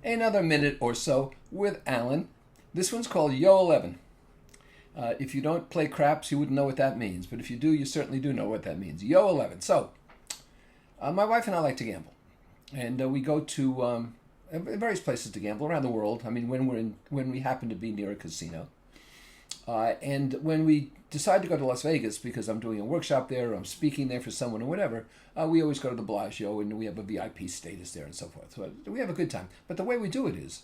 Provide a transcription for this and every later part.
Another minute or so with Alan. This one's called Yo 11. If you don't play craps, you wouldn't know what that means. But if you do, you certainly do know what that means. Yo 11. So, my wife and I like to gamble. And we go to various places to gamble around the world. I mean, when we happen to be near a casino. And when we decide to go to Las Vegas because I'm doing a workshop there or I'm speaking there for someone or whatever, we always go to the Bellagio and we have a VIP status there and so forth. So we have a good time. But the way we do it is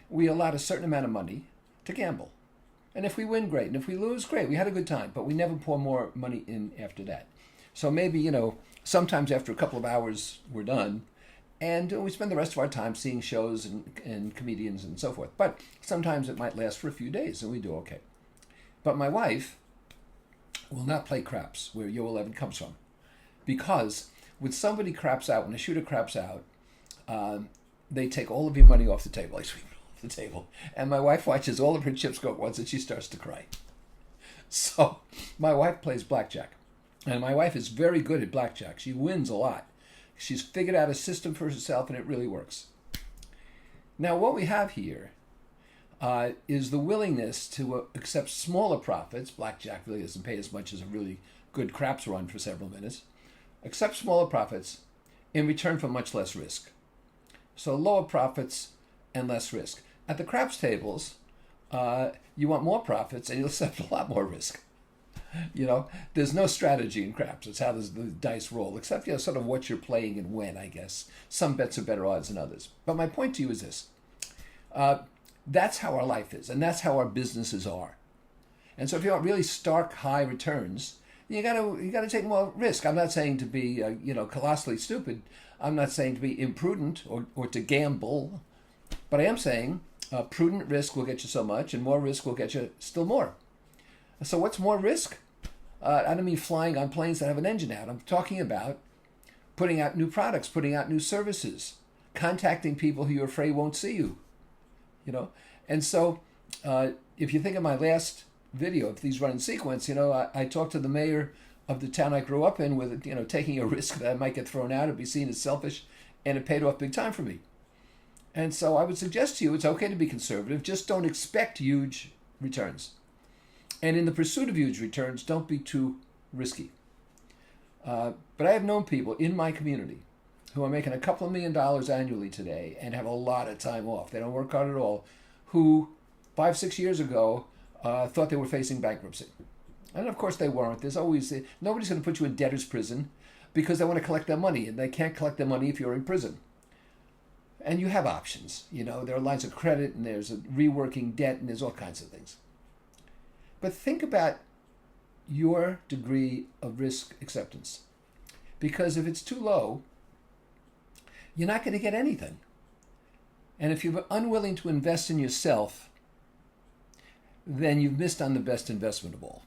we allot a certain amount of money to gamble. And if we win, great. And if we lose, great. We had a good time. But we never pour more money in after that. So maybe, sometimes after a couple of hours, we're done. And we spend the rest of our time seeing shows and comedians and so forth. But sometimes it might last for a few days and we do okay. But my wife will not play craps, where Yo 11 comes from. Because when somebody craps out, when a shooter craps out, they take all of your money off the table. I sweep it off the table. And my wife watches all of her chips go at once and she starts to cry. So my wife plays blackjack. And my wife is very good at blackjack. She wins a lot. She's figured out a system for herself and it really works. Now what we have here is the willingness to accept smaller profits. Blackjack really doesn't pay as much as a really good craps run for several minutes. Accept smaller profits in return for much less risk. So lower profits and less risk. At the craps tables, you want more profits and you'll accept a lot more risk. There's no strategy in craps. It's how the dice roll, except sort of what you're playing and when, I guess. Some bets are better odds than others. But my point to you is this. That's how our life is, and that's how our businesses are. And so if you want really stark high returns, you gotta take more risk. I'm not saying to be colossally stupid. I'm not saying to be imprudent or to gamble, but I am saying prudent risk will get you so much, and more risk will get you still more. So what's more risk? I don't mean flying on planes that have an engine out. I'm talking about putting out new products, putting out new services, contacting people who you're afraid won't see you. And so if you think of my last video, if these run in sequence, I talked to the mayor of the town I grew up in with, taking a risk that I might get thrown out or be seen as selfish, and it paid off big time for me. And so I would suggest to you, it's okay to be conservative, just don't expect huge returns. And in the pursuit of huge returns, don't be too risky. But I have known people in my community who are making a couple of $1 million annually today and have a lot of time off. They don't work hard at all. Who 5-6 years ago thought they were facing bankruptcy. And of course they weren't. Nobody's going to put you in debtor's prison because they want to collect their money, and they can't collect their money if you're in prison. And you have options. There are lines of credit, and there's a reworking debt, and there's all kinds of things. But think about your degree of risk acceptance. Because if it's too low, you're not going to get anything. And if you're unwilling to invest in yourself, then you've missed on the best investment of all.